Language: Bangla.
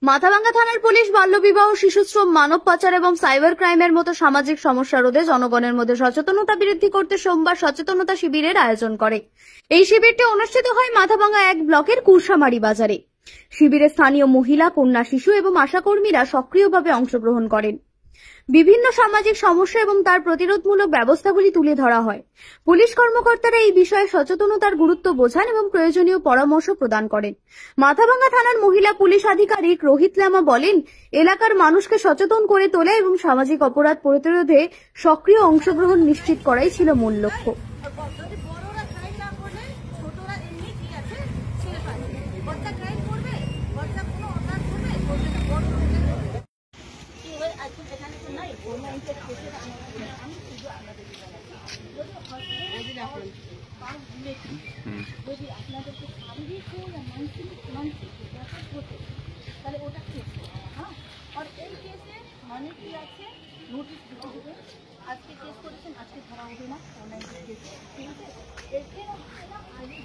মাথাভাঙ্গা থানার পুলিশ বাল্যবিবাহ, শিশুশ্রম, মানব পাচার এবং সাইবার ক্রাইমের মতো সামাজিক সমস্যা রোধে জনগণের মধ্যে সচেতনতা বৃদ্ধি করতে সোমবার সচেতনতা শিবিরের আয়োজন করে। এই শিবিরটি অনুষ্ঠিত হয় মাথাভাঙ্গা 1 ব্লকের কুরসামারি বাজারে। শিবিরে স্থানীয় মহিলা, কন্যা, শিশু এবং আশাকর্মীরা সক্রিয়ভাবে অংশগ্রহণ করেন। বিভিন্ন সামাজিক সমস্যা এবং তার প্রতিরোধমূলক ব্যবস্থাগুলি তুলে ধরা হয়। পুলিশ কর্মকর্তারা এই বিষয়ে সচেতনতার গুরুত্ব বোঝান এবং প্রয়োজনীয় পরামর্শ প্রদান করেন। মাথাভাঙ্গা থানার মহিলা পুলিশ আধিকারিক রোহিত লামা বলেন, এলাকার মানুষকে সচেতন করে তোলা এবং সামাজিক অপরাধ প্রতিরোধে সক্রিয় অংশগ্রহণ নিশ্চিত করাই ছিল মূল লক্ষ্য। যদি আপনাদেরকে শারীরিক হোক না মানসিক তাহলে ওটা কেস হ্যাঁ। আর এই কেসে মানে কি আছে, নোটিশ দিতে হবে। আজকে কেস করেছেন, আজকে ধরা হবে না, অনলাইন কেস, ঠিক আছে। এর আগে